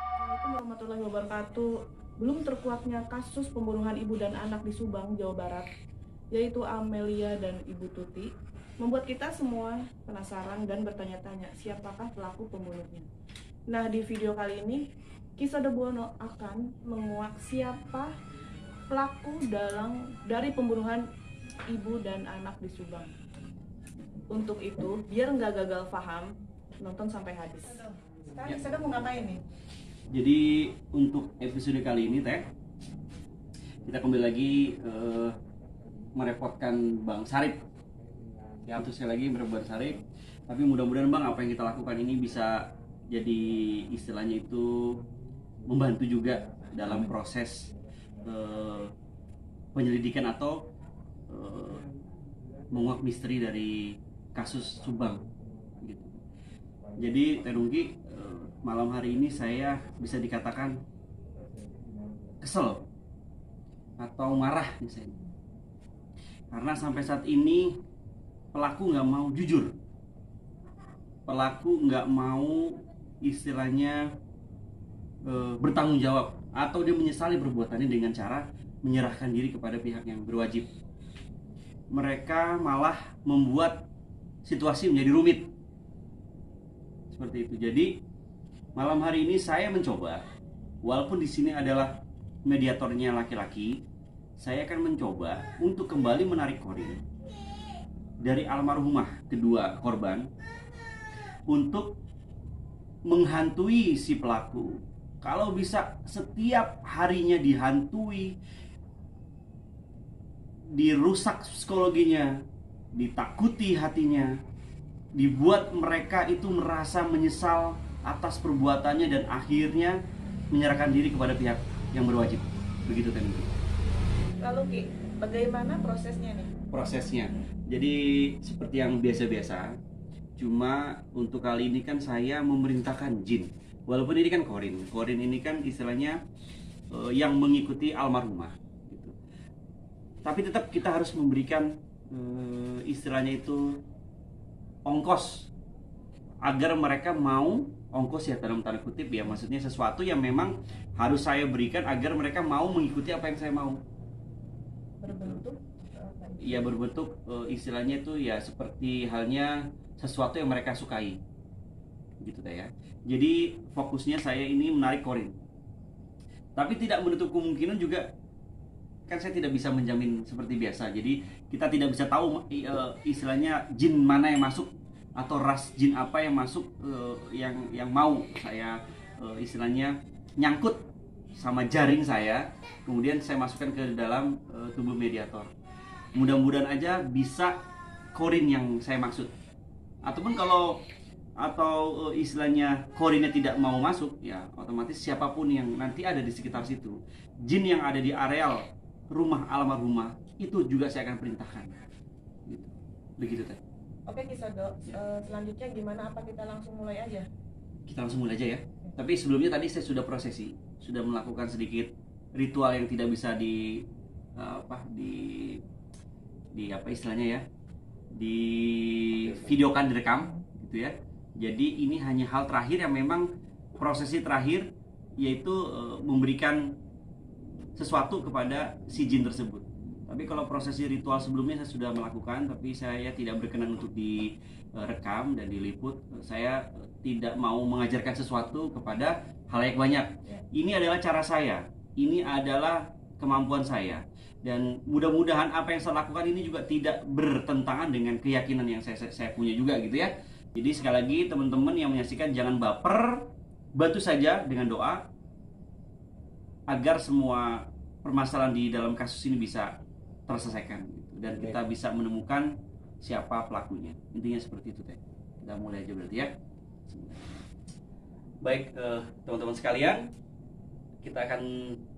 Assalamualaikum warahmatullahi wabarakatuh. Belum terkuatnya kasus pembunuhan ibu dan anak di Subang, Jawa Barat, yaitu Amelia dan Ibu Tuti, membuat kita semua penasaran dan bertanya-tanya siapakah pelaku pembunuhnya. Nah, di video kali ini, Kisah Debuono akan menguak siapa pelaku dari pembunuhan ibu dan anak di Subang. Untuk itu, biar nggak gagal paham, nonton sampai habis. Sekarang Kisah mau ngapain nih? Jadi untuk episode kali ini kita kembali lagi merepotkan Bang Sarip. Ya, untuk sekali lagi merepotkan Sarip. Tapi mudah-mudahan Bang, apa yang kita lakukan ini bisa jadi istilahnya itu membantu juga dalam proses penyelidikan atau menguak misteri dari kasus Subang. Gitu. Jadi Terunggi, malam hari ini saya bisa dikatakan kesel atau marah misalnya, karena sampai saat ini pelaku nggak mau jujur, pelaku nggak mau istilahnya bertanggung jawab, atau dia menyesali perbuatannya dengan cara menyerahkan diri kepada pihak yang berwajib. Mereka malah membuat situasi menjadi rumit seperti itu. Jadi malam hari ini saya mencoba, walaupun di sini adalah mediatornya laki-laki, saya akan mencoba untuk kembali menarik korin dari almarhumah kedua korban untuk menghantui si pelaku. Kalau bisa setiap harinya dihantui, dirusak psikologinya, ditakuti hatinya, dibuat mereka itu merasa menyesal atas perbuatannya dan akhirnya menyerahkan diri kepada pihak yang berwajib. Begitu kan? Lalu Ki, bagaimana prosesnya nih? Prosesnya. Jadi seperti yang biasa-biasa. Cuma untuk kali ini kan saya memerintahkan jin. Walaupun ini kan korin. Korin ini kan istilahnya yang mengikuti almarhumah gitu. Tapi tetap kita harus memberikan istilahnya itu ongkos agar mereka mau, ongkos ya dalam tanda kutip ya, maksudnya sesuatu yang memang harus saya berikan agar mereka mau mengikuti apa yang saya mau. Berbentuk Ya berbentuk istilahnya itu ya seperti halnya sesuatu yang mereka sukai gitu ya. Jadi fokusnya saya ini menarik korin, tapi tidak menutup kemungkinan juga kan saya tidak bisa menjamin seperti biasa. Jadi kita tidak bisa tahu istilahnya jin mana yang masuk atau ras jin apa yang masuk yang mau saya istilahnya nyangkut sama jaring saya, kemudian saya masukkan ke dalam tubuh mediator. Mudah-mudahan aja bisa korin yang saya maksud. Ataupun kalau istilahnya korinnya tidak mau masuk, ya otomatis siapapun yang nanti ada di sekitar situ, jin yang ada di areal rumah almarhumah itu juga saya akan perintahkan. Gitu. Begitu teh. Oke Kisah Dok, selanjutnya gimana? Apa kita langsung mulai aja? Kita langsung mulai aja ya. Tapi sebelumnya tadi saya sudah prosesi, sudah melakukan sedikit ritual yang tidak bisa di apa istilahnya ya, di videokan, direkam gitu ya. Jadi ini hanya hal terakhir yang memang prosesi terakhir, yaitu memberikan sesuatu kepada si jin tersebut. Tapi kalau prosesi ritual sebelumnya saya sudah melakukan, tapi saya tidak berkenan untuk direkam dan diliput. Saya tidak mau mengajarkan sesuatu kepada halayak banyak. Ini adalah cara saya, ini adalah kemampuan saya, dan mudah-mudahan apa yang saya lakukan ini juga tidak bertentangan dengan keyakinan yang saya punya juga gitu ya. Jadi sekali lagi teman-teman yang menyaksikan jangan baper, bantu saja dengan doa agar semua permasalahan di dalam kasus ini bisa terselesaikan gitu, dan kita bisa menemukan siapa pelakunya. Intinya seperti itu teh. Kita mulai aja berarti ya. Baik teman-teman sekalian, kita akan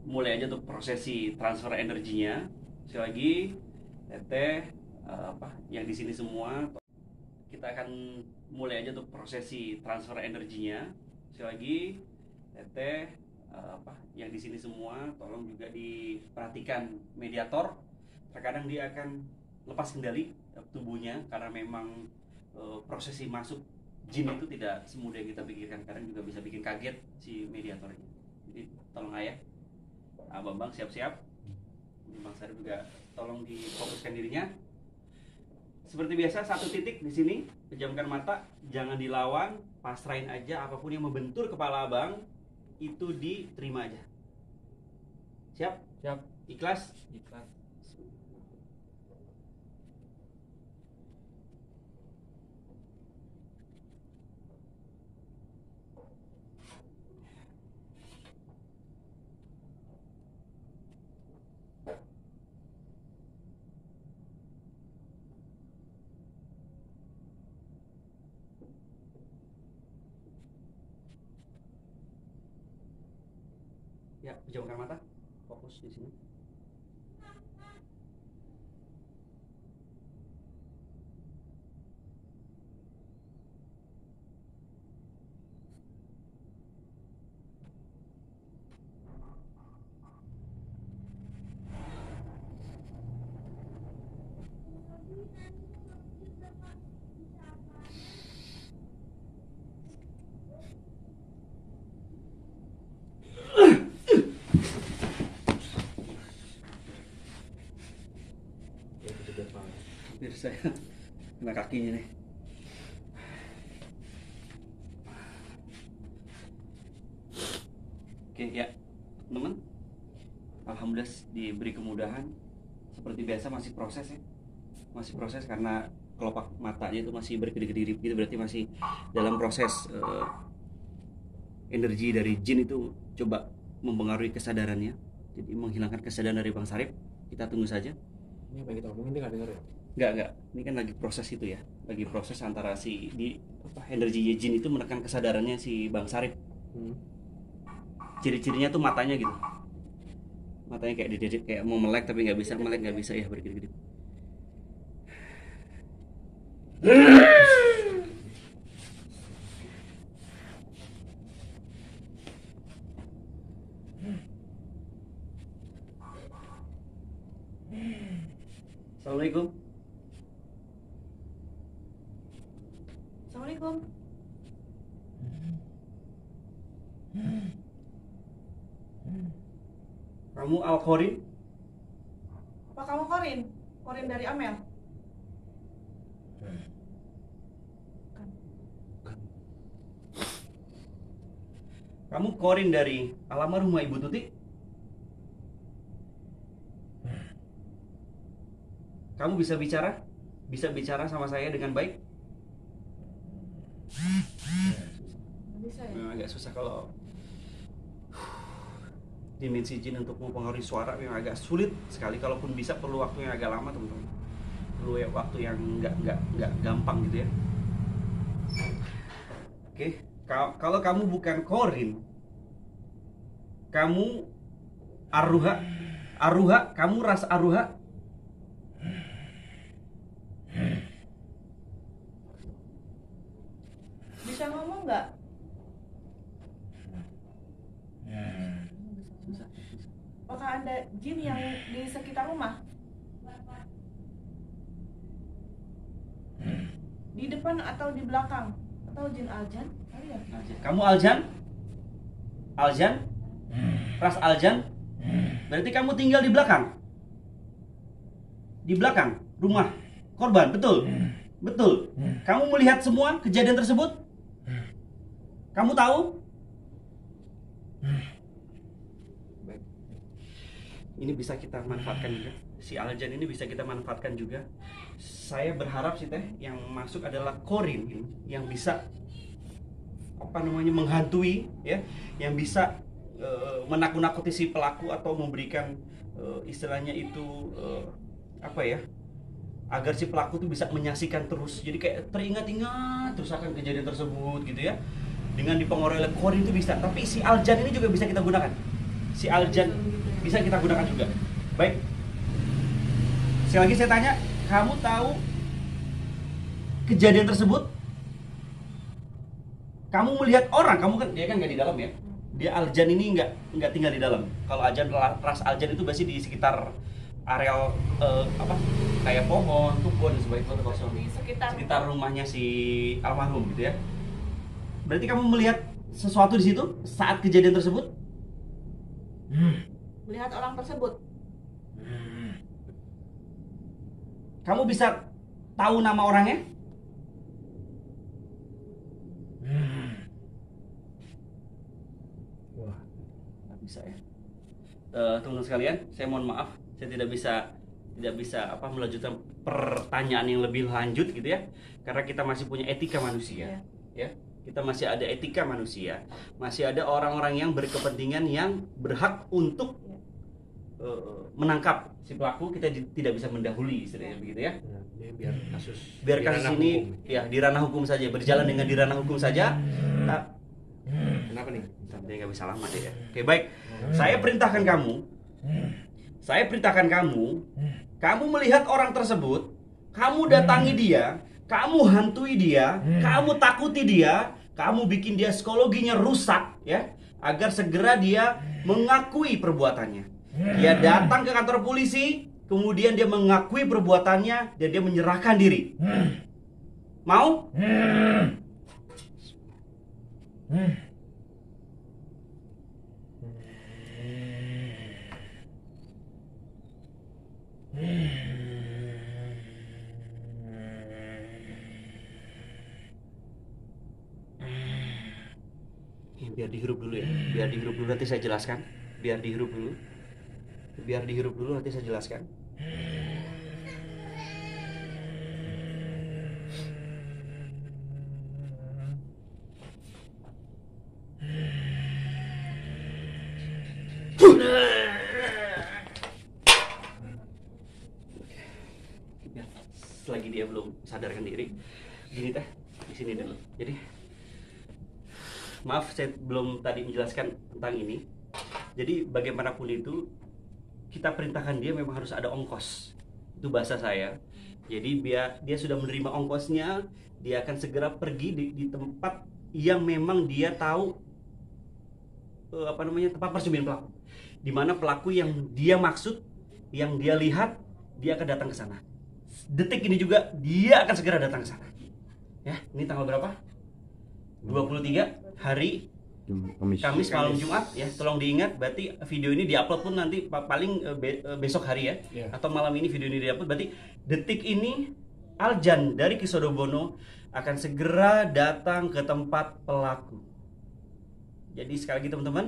mulai aja untuk prosesi transfer energinya. Sekali lagi teteh yang di sini semua, kita akan mulai aja untuk prosesi transfer energinya. Sekali lagi teteh yang di sini semua, tolong juga diperhatikan mediator. Terkadang dia akan lepas kendali tubuhnya karena memang prosesi masuk jin itu tidak semudah yang kita pikirkan, kadang juga bisa bikin kaget si mediatornya. Jadi tolong ayah, Bambang siap-siap, Bang Sarip juga tolong difokuskan dirinya. Seperti biasa, satu titik di sini, pejamkan mata, jangan dilawan, pasrahin aja apapun yang membentur kepala abang itu diterima aja. Siap? Siap. Ikhlas? Ikhlas. Ya, pejamkan mata, fokus di sini. Biar saya kena kakinya nih. Oke ya teman-teman, alhamdulillah diberi kemudahan. Seperti biasa masih proses ya, masih proses karena kelopak matanya itu masih berkedip-kedip gitu, berarti masih dalam proses energi dari jin itu coba mempengaruhi kesadarannya, jadi menghilangkan kesadaran dari Bang Sarip. Kita tunggu saja. Ini apa yang kita omongin dia nggak denger ya? Enggak, ini kan lagi proses itu ya, lagi proses antara si energi jin itu menekan kesadarannya si Bang Sarip. Ciri-cirinya tuh matanya gitu, matanya kayak didedit, kayak mau melek tapi nggak bisa, melek nggak bisa ya, berkedip-kedip. Assalamualaikum. Assalamualaikum. Kamu Al-Khorin? Apa kamu Korin? Korin dari Amel? Kamu Korin dari almarhumah Ibu Tuti? Kamu bisa bicara? Bisa bicara sama saya dengan baik? Bisa ya? Memang agak susah kalau dimensi jin untuk mempengaruhi suara, memang agak sulit sekali. Kalaupun bisa perlu waktu yang agak lama teman-teman, perlu ya waktu yang nggak gampang gitu ya. Oke, kalau kamu bukan Korin, kamu Aruha, kamu ras Aruha. Bisa ngomong nggak? Apakah ada jin yang di sekitar rumah? Di depan atau di belakang? Atau jin aljan? Kali ya? Kamu Aljan? Aljan? Ras Aljan? Berarti kamu tinggal di belakang? Di belakang rumah korban, betul? Betul. Kamu melihat semua kejadian tersebut? Kamu tahu? Baik. Ini bisa kita manfaatkan juga. Si Aljan ini bisa kita manfaatkan juga. Saya berharap sih teh yang masuk adalah Korin yang bisa menghantui ya, yang bisa menakut-nakuti si pelaku atau memberikan istilahnya itu agar si pelaku tuh bisa menyaksikan terus, jadi kayak teringat-ingat terus akan kejadian tersebut gitu ya. Dengan dipengaruhi oleh Korin itu bisa, tapi si Aljan ini juga bisa kita gunakan. Si Aljan bisa kita gunakan juga. Baik. Sekali lagi saya tanya, kamu tahu kejadian tersebut? Kamu melihat orang, kamu kan dia kan nggak di dalam ya. Dia Aljan ini nggak tinggal di dalam. Kalau Aljan, ras Aljan itu biasanya di sekitar areal kayak pohon, tubuh dan sebagainya, Di sekitar sekitar rumahnya si almarhum gitu ya. Berarti kamu melihat sesuatu di situ saat kejadian tersebut? Melihat orang tersebut. Kamu bisa tahu nama orangnya? Wah, Nggak bisa ya. Teman-teman sekalian, saya mohon maaf, saya tidak bisa melanjutkan pertanyaan yang lebih lanjut gitu ya, karena kita masih punya etika manusia, ya. Kita masih ada etika manusia, masih ada orang-orang yang berkepentingan yang berhak untuk menangkap si pelaku. Kita tidak bisa mendahului, istilahnya begitu ya. nah, ini biar kasus Biar di kasus ranah ini hukum. ya di ranah hukum saja, berjalan dengan di ranah hukum saja. Nah, Kenapa nih? sampai nggak bisa lama deh ya. Oke, baik. Saya perintahkan kamu, kamu melihat orang tersebut, kamu datangi dia, kamu hantui dia, kamu takuti dia, kamu bikin dia psikologinya rusak ya, agar segera dia mengakui perbuatannya. Dia datang ke kantor polisi, kemudian dia mengakui perbuatannya dan dia menyerahkan diri. Mau? Biar dihirup dulu ya. Biar dihirup dulu nanti saya jelaskan. Biar dihirup dulu nanti saya jelaskan. Selagi dia belum sadarkan diri, gini teh, di sini dulu. Jadi maaf saya belum tadi menjelaskan tentang ini. Jadi bagaimanapun itu kita perintahkan dia memang harus ada ongkos. Itu bahasa saya. Jadi dia sudah menerima ongkosnya, dia akan segera pergi di tempat yang memang dia tahu tempat persembunyian pelaku. Di mana pelaku yang dia maksud, yang dia lihat, dia akan datang ke sana. Detik ini juga dia akan segera datang ke sana. Ya, ini tanggal berapa? 23 hari Kamis malam Jumat ya. Tolong diingat, berarti video ini diupload pun nanti paling besok hari ya. Atau malam ini video ini diupload, berarti detik ini Aljan dari Kisodobono akan segera datang ke tempat pelaku. Jadi sekali lagi teman-teman,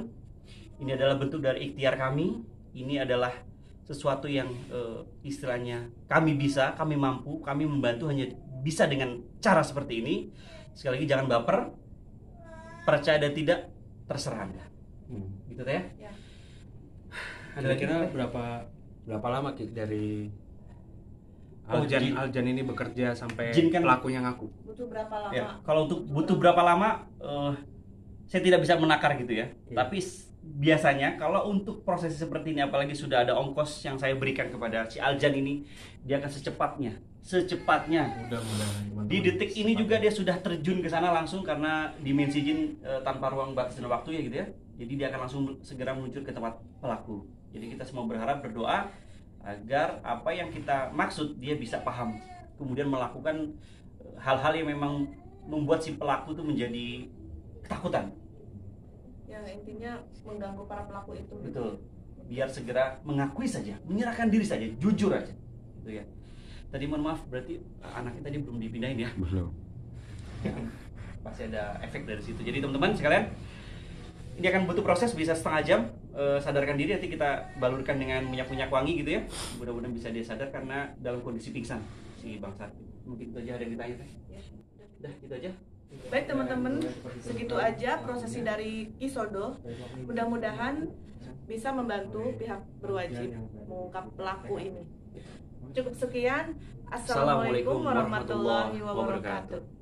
ini adalah bentuk dari ikhtiar kami. Ini adalah sesuatu yang istilahnya kami bisa, kami mampu, kami membantu hanya bisa dengan cara seperti ini. Sekali lagi jangan baper, percaya dan tidak terserah Anda. Gitu teh ya. Kira-kira berapa lama Ki, dari Jin. Aljan ini bekerja sampai Jin kan pelakunya ngaku? Butuh berapa lama? Ya, kalau untuk butuh berapa lama, saya tidak bisa menakar gitu ya. Tapi biasanya kalau untuk proses seperti ini, apalagi sudah ada ongkos yang saya berikan kepada si Aljan ini, dia akan secepatnya. Mudah-mudahan teman-teman. Di detik ini juga dia sudah terjun ke sana langsung, karena dimensi jin tanpa ruang batas dan waktu ya gitu ya. Jadi dia akan langsung segera meluncur ke tempat pelaku. Jadi kita semua berdoa agar apa yang kita maksud dia bisa paham, kemudian melakukan hal-hal yang memang membuat si pelaku itu menjadi ketakutan. Yang intinya mengganggu para pelaku itu. Betul. Biar segera mengakui saja, menyerahkan diri saja, jujur aja. Gitu ya. Tadi mohon maaf, berarti anaknya tadi belum dipindahin ya? Belum. Ya, pasti ada efek dari situ. Jadi teman-teman sekalian, ini akan butuh proses bisa setengah jam. Sadarkan diri, nanti kita balurkan dengan minyak wangi gitu ya. Mudah-mudahan bisa dia sadar karena dalam kondisi pingsan si bangsa. Mungkin itu aja, ada yang ditanya teh? Udah, gitu aja. Baik teman-teman, segitu aja prosesi dari Kisodo. Mudah-mudahan bisa membantu pihak berwajib mengungkap pelaku ini. Cukup sekian. Assalamualaikum warahmatullahi wabarakatuh.